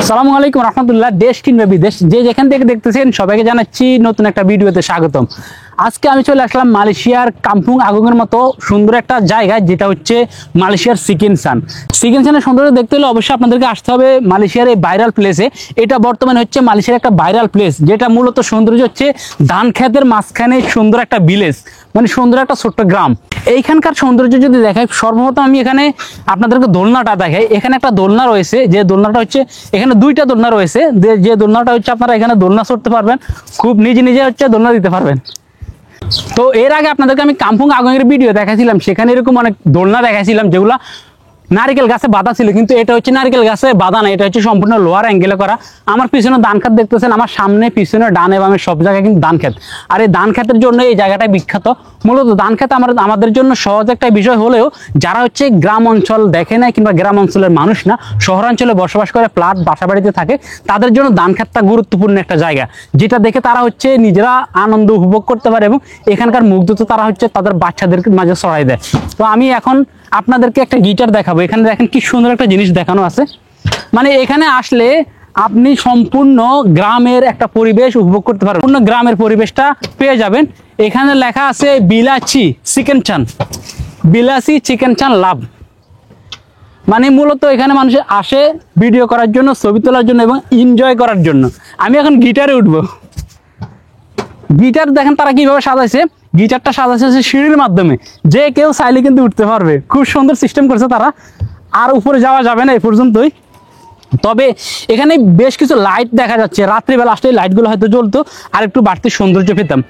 আসসালামু আলাইকুম রহমতুল্লাহ। দেশ কিংবা বিদেশ যে যেখান থেকে দেখতেছেন সবাইকে জানাচ্ছি নতুন একটা ভিডিওতে স্বাগতম। আজকে আমি চলে আসলাম মালয়েশিয়ার কাম্পুং আগোংয়ের মতো সুন্দর একটা জায়গায়, যেটা হচ্ছে মালয়েশিয়ার সিকিনসান। সিকিনসানের সৌন্দর্য দেখতে হলে অবশ্যই আপনাদেরকে আসতে হবে মালয়েশিয়ার এই ভাইরাল প্লেসে। এটা বর্তমানে হচ্ছে মালয়েশিয়ার একটা ভাইরাল প্লেস, যেটা মূলত সৌন্দর্য হচ্ছে ধান ক্ষেতের মাঝখানে সুন্দর একটা ভিলেজ, মানে সুন্দর একটা ছোট্ট গ্রাম। এইখানকার সৌন্দর্য যদি দেখাই, সর্বপ্রথম আমি এখানে আপনাদেরকে দোলনাটা দেখাই। এখানে একটা দোলনা রয়েছে, যে দোলনাটা হচ্ছে এখানে দুইটা দোলনা রয়েছে, যে দোলনাটা হচ্ছে আপনারা এখানে দোলনা চড়তে পারবেন, খুব নিজে নিজে হচ্ছে দোলনা দিতে পারবেন। তো এর আগে আপনাদেরকে আমি কাম্পুং আগোংয়ের ভিডিও দেখাইছিলাম, সেখানে এরকম অনেক দোলনা দেখাইছিলাম যেগুলা নারিকেল গাছে বাঁধা ছিল, কিন্তু এটা হচ্ছে নারিকেল গাছে বাঁধা না, এটা হচ্ছে সম্পূর্ণ লোহার অ্যাঙ্গেলে করা। আমার পিছনে ধান ক্ষেত দেখতেছেন, আমার সামনে পিছনে ডানে বামে সব জায়গায় কিন্তু ধান ক্ষেত। আর এই ধান ক্ষেতের জন্য এই জায়গাটা বিখ্যাত। মূলত ধান ক্ষেত আমাদের জন্য সহজ একটা বিষয় হলেও, যারা হচ্ছে গ্রাম অঞ্চল দেখে না কিংবা গ্রাম অঞ্চলের মানুষ না, শহরাঞ্চলে বসবাস করে ফ্ল্যাট বাসা বাড়িতে থাকে, তাদের জন্য ধান ক্ষেতটা গুরুত্বপূর্ণ একটা জায়গা, যেটা দেখে তারা হচ্ছে নিজেরা আনন্দ উপভোগ করতে পারে এবং এখানকার মুগ্ধতা তারা হচ্ছে তাদের বাচ্চাদের মাঝে ছড়াই দেয়। তো আমি এখন আপনাদেরকে একটা গিটার দেখাবো। এখানে দেখেন কি সুন্দর একটা জিনিস দেখানো আছে। মানে এখানে আসলে আপনি সম্পূর্ণ গ্রামের একটা পরিবেশ উপভোগ করতে পারবেন, সম্পূর্ণ গ্রামের পরিবেশটা পেয়ে যাবেন। এখানে লেখা আছে বিলাসী চিকেন চান, বিলাসী চিকেন চান লাভ। মানে মূলত এখানে মানুষ আসে ভিডিও করার জন্য, ছবি তোলার জন্য এবং এনজয় করার জন্য। আমি এখন গিটারে উঠবো। গিটার দেখেন তারা কিভাবে সাজাইছে, গিটারটা সাজাইছে সিঁড়ির মাধ্যমে, যে কেউ চাইলে কিন্তু উঠতে পারবে। খুব সুন্দর সিস্টেম করছে তারা। আর উপরে যাওয়া যাবে না এই পর্যন্তই। তবে এখানে বেশ কিছু লাইট দেখা যাচ্ছে, রাত্রিবেলা আসলে লাইটগুলো হয়তো জ্বলতো, আর একটু বাড়তি সৌন্দর্য পেতাম।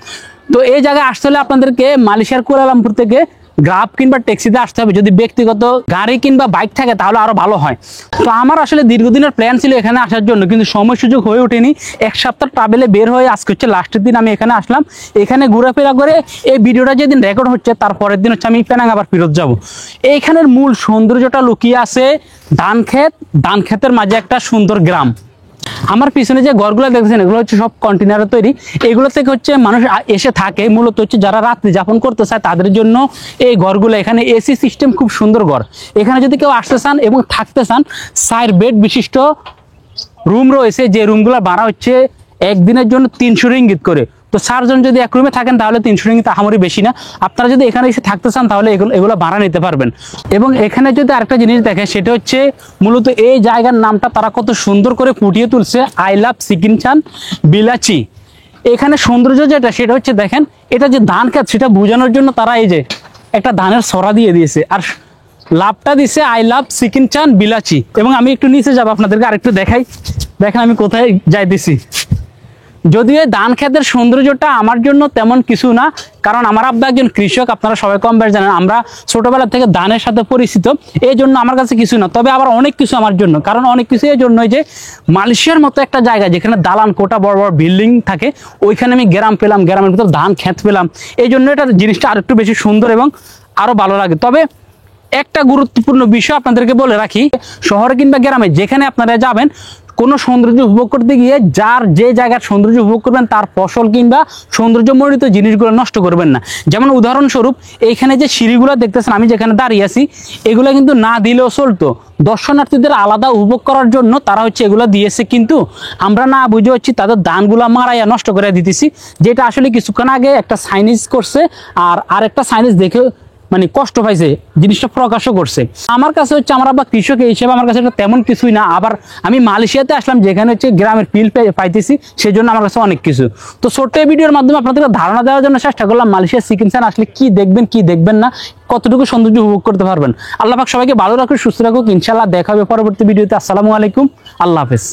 তো এই জায়গায় আসতে হলে আপনাদেরকে মালয়েশিয়ার কুয়ালালামপুর থেকে গ্রাব কিংবা ট্যাক্সিতে আসতে হবে। যদি ব্যক্তিগত গাড়ি কিংবা বাইক থাকে তাহলে আরো ভালো হয়। তো আমার আসলে দীর্ঘদিনের প্ল্যান ছিল এখানে আসার জন্য, কিন্তু সময় সুযোগ হয়ে ওঠেনি। এক সপ্তাহ ট্রাভেলে বের হয়ে আজকে হচ্ছে লাস্টের দিন আমি এখানে আসলাম। এখানে ঘোরাফেরা করে এই ভিডিওটা যেদিন রেকর্ড হচ্ছে তার পরের দিন হচ্ছে আমি পেনাং আবার ফেরত যাব। এইখানের মূল সৌন্দর্যটা লুকিয়ে আছে ধান ক্ষেত, ধান ক্ষেতের মাঝে একটা সুন্দর গ্রাম। আমার পিছনে যে ঘরগুলো দেখছেন, এগুলো হচ্ছে সব কন্টেনারে তৈরি। এগুলো থেকে হচ্ছে মানুষ এসে থাকে, মূলত হচ্ছে যারা রাত্রি যাপন করতে চায় তাদের জন্য এই ঘরগুলো। এখানে এসি সিস্টেম, খুব সুন্দর ঘর। এখানে যদি কেউ আসতে চান এবং থাকতে চান, 4 বেড বিশিষ্ট রুম রয়েছে, যে রুমগুলো ভাড়া হচ্ছে একদিনের জন্য 300 রিঙ্গিত করে। তো 4 জন যদি এক রুমে থাকেন তাহলে 300 রিঙ্গিত আহামরি বেশি না। আপনারা যদি এখানে এসে থাকতে চান তাহলে এগুলো ভাড়া নিতে পারবেন। এবং এখানে যদি আরেকটা জিনিস দেখে, সেটা হচ্ছে মূলত এই জায়গার নামটা তারা কত সুন্দর করে ফুটিয়ে তুলছে, আই লাভ সিকিনসান বিলাচি। এখানে সৌন্দর্য যেটা, সেটা হচ্ছে দেখেন, এটা যে ধান ক্ষেত সেটা বোঝানোর জন্য তারা এই যে একটা ধানের ছড়া দিয়ে দিয়েছে, আর লাভটা দিছে আই লাভ সিকিনসান বিলাচি। এবং আমি একটু নিচে যাবো, আপনাদেরকে আরেকটু দেখাই। দেখেন আমি কোথায় যাইতেছি। যদিও ধান ক্ষেতের সৌন্দর্যটা আমার জন্য তেমন কিছু না, কারণ আমার আব্বা একজন কৃষক, আপনারা সবাই কম বেশ জানেন। আমরা ছোটবেলা থেকে ধানের সাথে পরিচিত, এই জন্য আমার কাছে কিছু না। তবে আবার অনেক কিছু আমার জন্য, কারণ অনেক কিছু এই জন্যই যে মালয়েশিয়ার মতো একটা জায়গা যেখানে দালান কোটা বড় বড় বিল্ডিং থাকে, ওইখানে আমি গ্রাম পেলাম, গ্রামের ভিতর ধান ক্ষেত পেলাম। এই জন্য এটা জিনিসটা আর একটু বেশি সুন্দর এবং আরো ভালো লাগে। তবে একটা গুরুত্বপূর্ণ বিষয় আপনাদেরকে বলে রাখি, শহরে কিংবা গ্রামে যেখানে আপনারা যাবেন, কোনো সৌন্দর্য উপভোগ করতে গিয়ে যার যে জায়গার সৌন্দর্য উপভোগ করবেন তার ফসল কিংবা সৌন্দর্যমণ্ডিত জিনিসগুলো নষ্ট করবেন না। যেমন উদাহরণস্বরূপ এইখানে যে সিঁড়িগুলো দেখতেছেন, আমি যেখানে দাঁড়িয়ে আছি, এগুলো কিন্তু না দিলেও চলতো। দর্শনার্থীদের আলাদা উপভোগ করার জন্য তারা হচ্ছে এগুলো দিয়েছে, কিন্তু আমরা না বুঝে হচ্ছে তাদের ধানগুলা মারাইয়া নষ্ট করে দিতেছি। যেটা আসলে কিছুক্ষণ আগে একটা সাইনিজ করছে, আর আরেকটা সাইনিজ দেখে মানে কষ্ট পাইছে, জিনিসটা প্রকাশও করছে। আমার কাছে হচ্ছে আমার আবার কৃষক হিসেবে আমার কাছে এটা তেমন কিছুই না। আবার আমি মালয়েশিয়াতে আসলাম, যেখানে হচ্ছে গ্রামের ফিল পাইতেছি, সেই জন্য আমার কাছে অনেক কিছু। তো ছোট্ট এই ভিডিওর মাধ্যমে আপনাদেরকে ধারণা দেওয়ার জন্য চেষ্টা করলাম মালয়েশিয়ার সিকিনসান আসলে কি দেখবেন কি দেখবেন না, কতটুকু সৌন্দর্য উপভোগ করতে পারবেন। আল্লাহ পাক সবাইকে ভালো রাখুক, সুস্থ রাখুক। ইনশাআল্লাহ দেখা হবে পরবর্তী ভিডিওতে। আসসালামু আলাইকুম, আল্লাহ হাফেজ।